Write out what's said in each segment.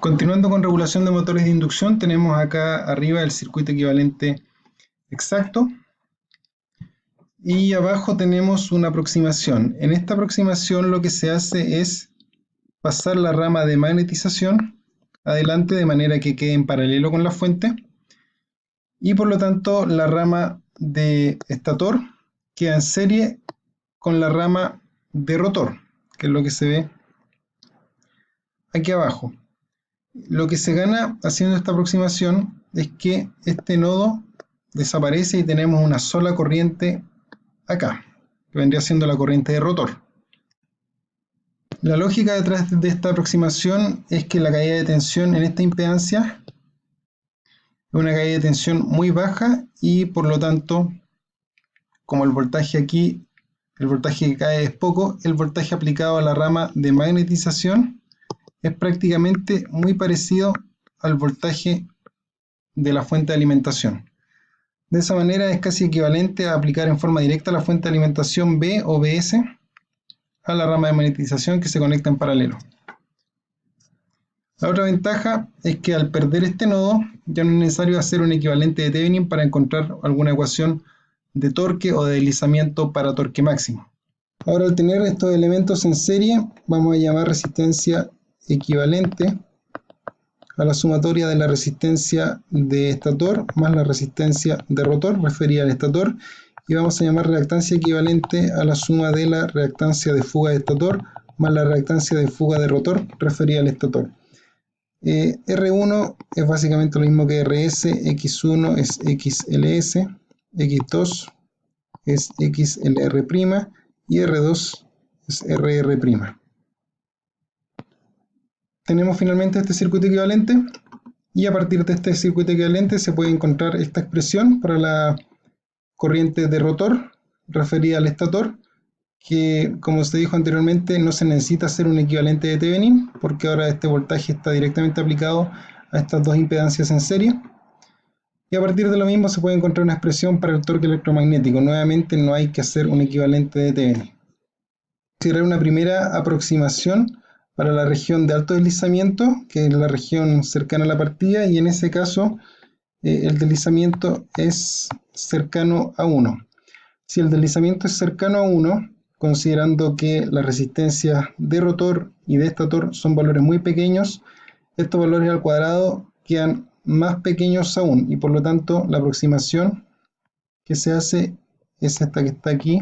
Continuando con regulación de motores de inducción, tenemos acá arriba el circuito equivalente exacto y abajo tenemos una aproximación. En esta aproximación lo que se hace es pasar la rama de magnetización adelante de manera que quede en paralelo con la fuente y por lo tanto la rama de estator queda en serie con la rama de rotor, que es lo que se ve aquí abajo. Lo que se gana haciendo esta aproximación es que este nodo desaparece y tenemos una sola corriente acá, que vendría siendo la corriente de rotor. La lógica detrás de esta aproximación es que la caída de tensión en esta impedancia es una caída de tensión muy baja y por lo tanto, como el voltaje aquí, el voltaje que cae es poco, el voltaje aplicado a la rama de magnetización es prácticamente muy parecido al voltaje de la fuente de alimentación. De esa manera es casi equivalente a aplicar en forma directa la fuente de alimentación B o BS a la rama de magnetización que se conecta en paralelo. La otra ventaja es que al perder este nodo ya no es necesario hacer un equivalente de Thevenin para encontrar alguna ecuación de torque o de deslizamiento para torque máximo. Ahora, al tener estos elementos en serie, vamos a llamar resistencia equivalente a la sumatoria de la resistencia de estator más la resistencia de rotor referida al estator, y vamos a llamar reactancia equivalente a la suma de la reactancia de fuga de estator más la reactancia de fuga de rotor referida al estator. R1 es básicamente lo mismo que RS, X1 es XLS, X2 es XLR' y R2 es RR'. Tenemos finalmente este circuito equivalente y a partir de este circuito equivalente se puede encontrar esta expresión para la corriente de rotor referida al estator, que como se dijo anteriormente no se necesita hacer un equivalente de Thevenin porque ahora este voltaje está directamente aplicado a estas dos impedancias en serie, y a partir de lo mismo se puede encontrar una expresión para el torque electromagnético. Nuevamente no hay que hacer un equivalente de Thevenin. Considerar una primera aproximación para la región de alto deslizamiento, que es la región cercana a la partida, y en ese caso el deslizamiento es cercano a 1. Si el deslizamiento es cercano a 1, considerando que las resistencias de rotor y de estator son valores muy pequeños, estos valores al cuadrado quedan más pequeños aún, y por lo tanto la aproximación que se hace es esta que está aquí,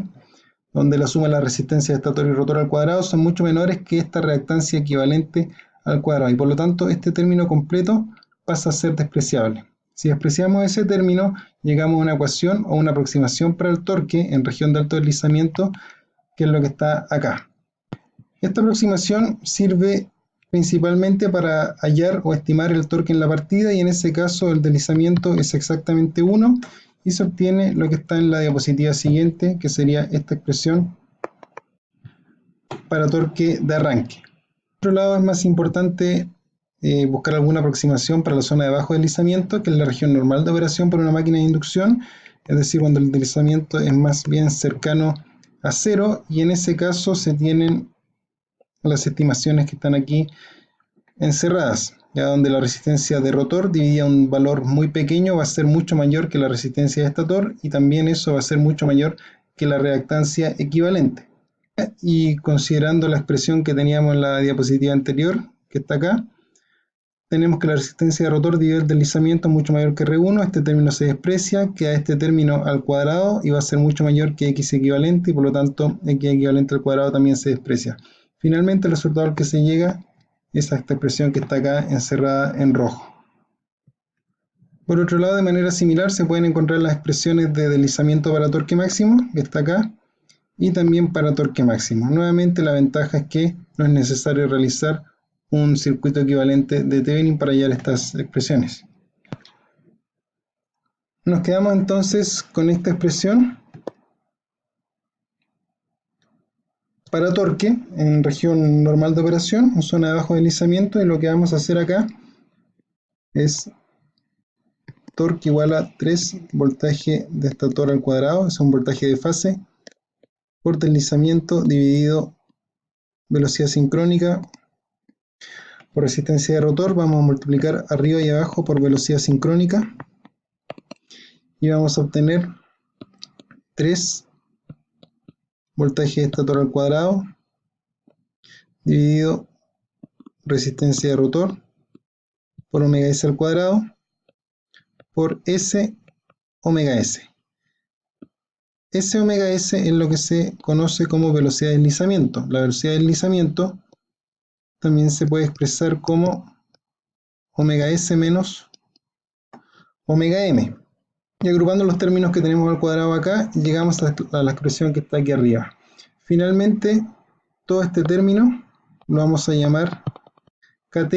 donde la suma de la resistencia de estator y rotor al cuadrado son mucho menores que esta reactancia equivalente al cuadrado, y por lo tanto este término completo pasa a ser despreciable. Si despreciamos ese término, llegamos a una ecuación o una aproximación para el torque en región de alto deslizamiento, que es lo que está acá. Esta aproximación sirve principalmente para hallar o estimar el torque en la partida, y en ese caso el deslizamiento es exactamente 1, y se obtiene lo que está en la diapositiva siguiente, que sería esta expresión para torque de arranque. Por otro lado, es más importante buscar alguna aproximación para la zona de bajo deslizamiento, que es la región normal de operación por una máquina de inducción, es decir, cuando el deslizamiento es más bien cercano a 0, y en ese caso se tienen las estimaciones que están aquí encerradas, ya donde la resistencia de rotor dividida a un valor muy pequeño va a ser mucho mayor que la resistencia de estator, y también eso va a ser mucho mayor que la reactancia equivalente. Y considerando la expresión que teníamos en la diapositiva anterior, que está acá, tenemos que la resistencia de rotor dividido el deslizamiento es mucho mayor que R1, este término se desprecia, queda este término al cuadrado y va a ser mucho mayor que X equivalente, y por lo tanto X equivalente al cuadrado también se desprecia. Finalmente el resultado al que se llega es a esta expresión que está acá encerrada en rojo. Por otro lado, de manera similar se pueden encontrar las expresiones de deslizamiento para torque máximo, que está acá, y también para torque máximo. Nuevamente la ventaja es que no es necesario realizar un circuito equivalente de Thevenin para hallar estas expresiones. Nos quedamos entonces con esta expresión para torque en región normal de operación, en zona de bajo deslizamiento, y lo que vamos a hacer acá es torque igual a 3 voltaje de estator al cuadrado, es un voltaje de fase, por deslizamiento dividido velocidad sincrónica Por resistencia de rotor vamos a multiplicar arriba y abajo por velocidad sincrónica y vamos a obtener 3 voltaje de estator al cuadrado dividido resistencia de rotor por omega s al cuadrado por S omega S. S omega S es lo que se conoce como velocidad de deslizamiento. La velocidad de deslizamiento también se puede expresar como omega S menos omega M. Y agrupando los términos que tenemos al cuadrado acá, llegamos a la expresión que está aquí arriba. Finalmente, todo este término lo vamos a llamar KT,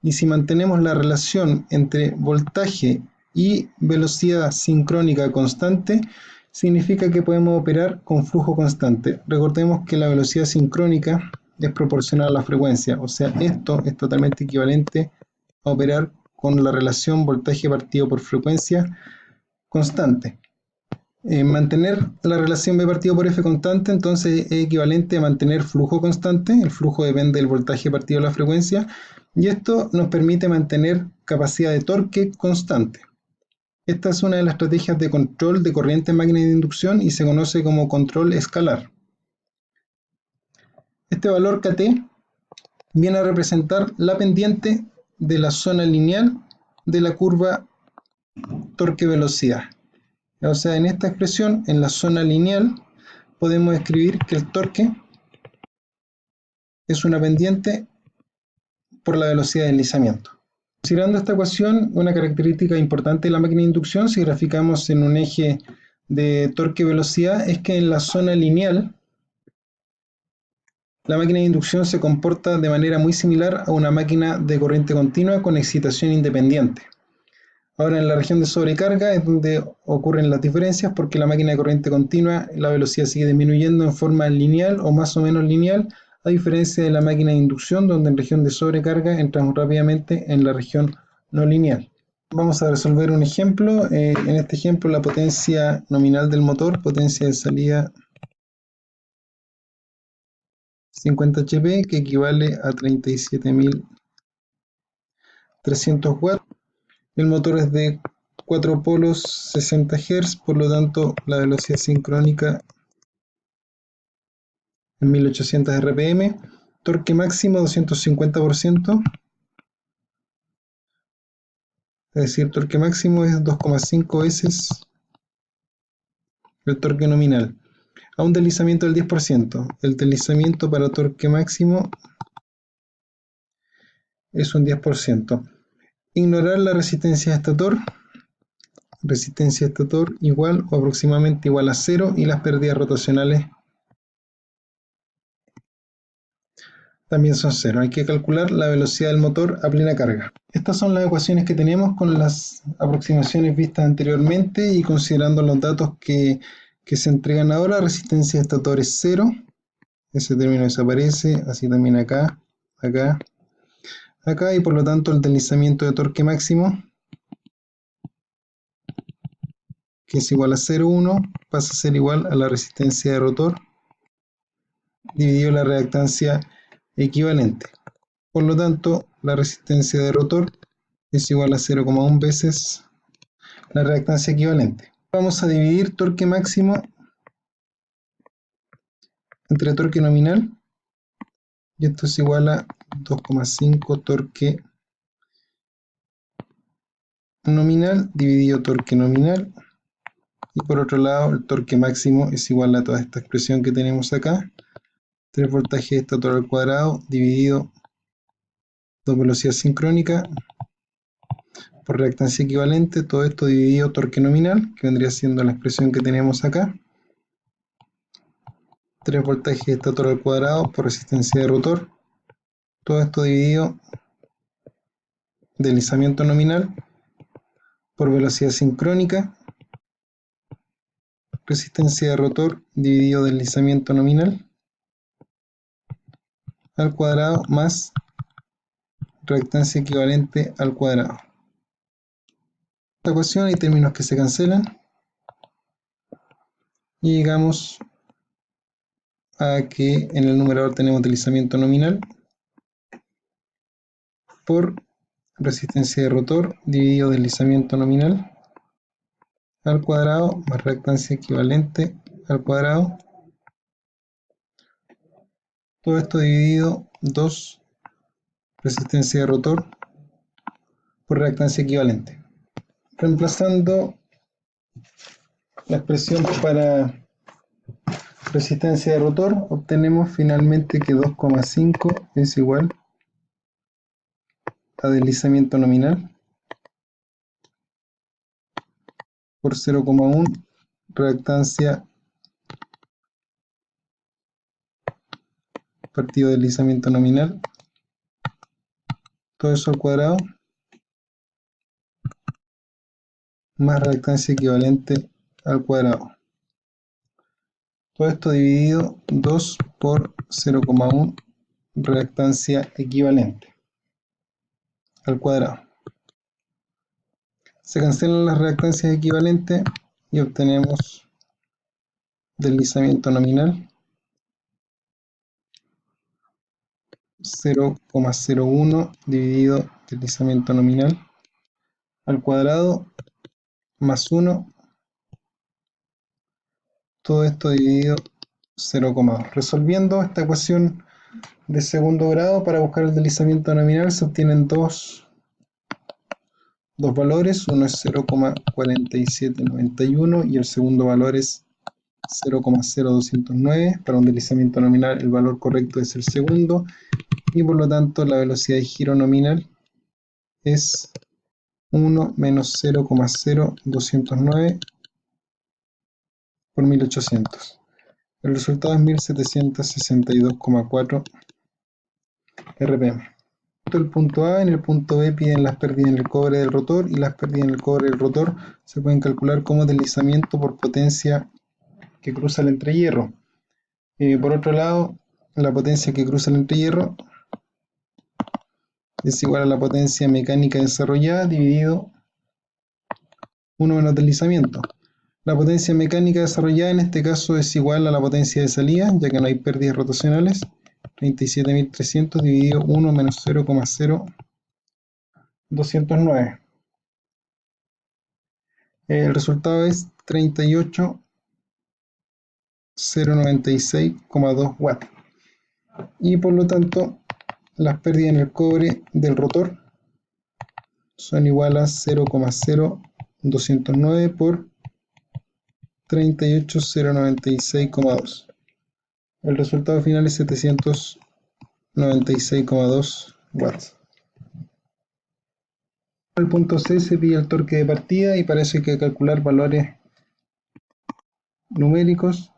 y si mantenemos la relación entre voltaje y velocidad sincrónica constante, significa que podemos operar con flujo constante. Recordemos que la velocidad sincrónica es proporcional a la frecuencia, o sea, esto es totalmente equivalente a operar con la relación voltaje partido por frecuencia constante. Mantener la relación B partido por F constante, entonces es equivalente a mantener flujo constante. El flujo depende del voltaje partido por la frecuencia, y esto nos permite mantener capacidad de torque constante. Esta es una de las estrategias de control de corriente en máquinas de inducción y se conoce como control escalar. Este valor Kt viene a representar la pendiente de la zona lineal de la curva torque-velocidad. O sea, en esta expresión, en la zona lineal, podemos escribir que el torque es una pendiente por la velocidad de deslizamiento. Considerando esta ecuación, una característica importante de la máquina de inducción, si graficamos en un eje de torque-velocidad, es que en la zona lineal, la máquina de inducción se comporta de manera muy similar a una máquina de corriente continua con excitación independiente. Ahora, en la región de sobrecarga es donde ocurren las diferencias, porque la máquina de corriente continua, la velocidad sigue disminuyendo en forma lineal o más o menos lineal, a diferencia de la máquina de inducción, donde en región de sobrecarga entramos rápidamente en la región no lineal. Vamos a resolver un ejemplo. En este ejemplo, la potencia nominal del motor, potencia de salida 50 HP, que equivale a 37.300 watts. El motor es de 4 polos 60 Hz, por lo tanto la velocidad sincrónica es 1800 RPM. Torque máximo 250%, es decir, torque máximo es 2,5 veces el torque nominal, a un deslizamiento del 10%. El deslizamiento para torque máximo es un 10%. Ignorar la resistencia de estator. Resistencia de estator igual o aproximadamente igual a 0, y las pérdidas rotacionales también son 0. Hay que calcular la velocidad del motor a plena carga. Estas son las ecuaciones que tenemos con las aproximaciones vistas anteriormente, y considerando los datos que se entregan ahora. Resistencia de estator es 0, ese término desaparece, así también acá, acá, acá, y por lo tanto el deslizamiento de torque máximo, que es igual a 0,1, pasa a ser igual a la resistencia de rotor dividido la reactancia equivalente. Por lo tanto, la resistencia de rotor es igual a 0,1 veces la reactancia equivalente. Vamos a dividir torque máximo entre torque nominal, y esto es igual a 2,5 torque nominal dividido torque nominal, y por otro lado el torque máximo es igual a toda esta expresión que tenemos acá, 3 voltajes de estator al cuadrado dividido 2 velocidad sincrónica por reactancia equivalente, todo esto dividido torque nominal, que vendría siendo la expresión que tenemos acá, 3 voltajes de estator al cuadrado por resistencia de rotor, todo esto dividido deslizamiento nominal por velocidad sincrónica, resistencia de rotor dividido deslizamiento nominal al cuadrado más reactancia equivalente al cuadrado. En esta ecuación hay términos que se cancelan y llegamos a que en el numerador tenemos deslizamiento nominal por resistencia de rotor dividido deslizamiento nominal al cuadrado más reactancia equivalente al cuadrado. Todo esto dividido 2 resistencia de rotor por reactancia equivalente. Reemplazando la expresión para resistencia de rotor, obtenemos finalmente que 2,5 es igual a deslizamiento nominal por 0,1 reactancia partido deslizamiento nominal, todo eso al cuadrado, más reactancia equivalente al cuadrado. Todo esto dividido 2 por 0,1 reactancia equivalente al cuadrado. Se cancelan las reactancias equivalentes y obtenemos deslizamiento nominal 0,01 dividido deslizamiento nominal al cuadrado más 1, todo esto dividido 0,2. Resolviendo esta ecuación de segundo grado para buscar el deslizamiento nominal se obtienen dos valores, uno es 0,4791 y el segundo valor es 0,0209. Para un deslizamiento nominal el valor correcto es el segundo y por lo tanto la velocidad de giro nominal es 1 menos 0,0209 por 1800. El resultado es 1762,4 RPM. El punto A, en el punto B piden las pérdidas en el cobre del rotor y las pérdidas en el cobre del rotor se pueden calcular como deslizamiento por potencia que cruza el entrehierro. Por otro lado, la potencia que cruza el entrehierro es igual a la potencia mecánica desarrollada dividido 1 menos deslizamiento. La potencia mecánica desarrollada en este caso es igual a la potencia de salida, ya que no hay pérdidas rotacionales. 37.300 dividido 1 menos 0,0209. El resultado es 38.096,2 watts. Y por lo tanto, las pérdidas en el cobre del rotor son igual a 0,0209 por 38.096,2. El resultado final es 796,2 watts. El punto C se pide el torque de partida y para eso hay que calcular valores numéricos.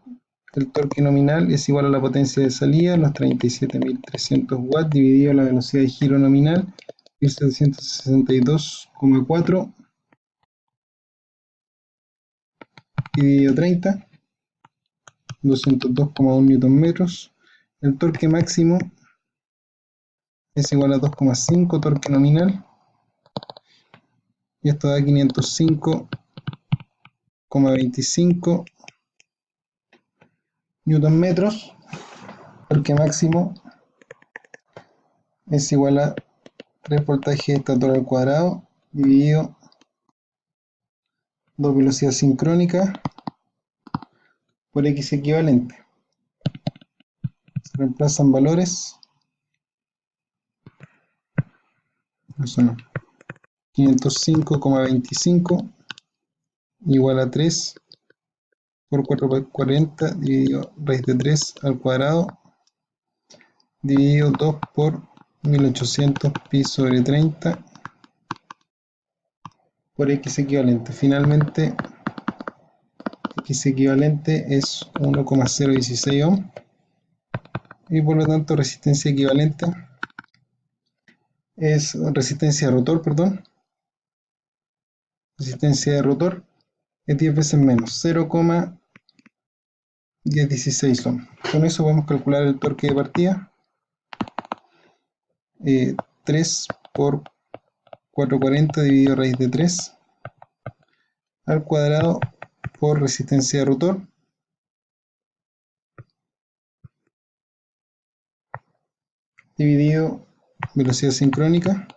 El torque nominal es igual a la potencia de salida, los 37.300 watts, dividido la velocidad de giro nominal, 1762,4 dividido 30, 202,1 Nm. El torque máximo es igual a 2,5 torque nominal, y esto da 505,25 Nm. Torque máximo es igual a 3 voltajes de estator al cuadrado dividido 2 velocidades sincrónicas por X equivalente. Se reemplazan valores. Eso no. 505,25 igual a 3 por 440 dividido raíz de 3 al cuadrado dividido 2 por 1800 pi sobre 30 por X equivalente. Finalmente, X equivalente es 1,016 ohm y por lo tanto resistencia equivalente es resistencia de rotor, resistencia de rotor es 10 veces menos, 0,1016 ohm. Con eso podemos calcular el torque de partida, 3 por 440 dividido raíz de 3 al cuadrado por resistencia de rotor dividido velocidad sincrónica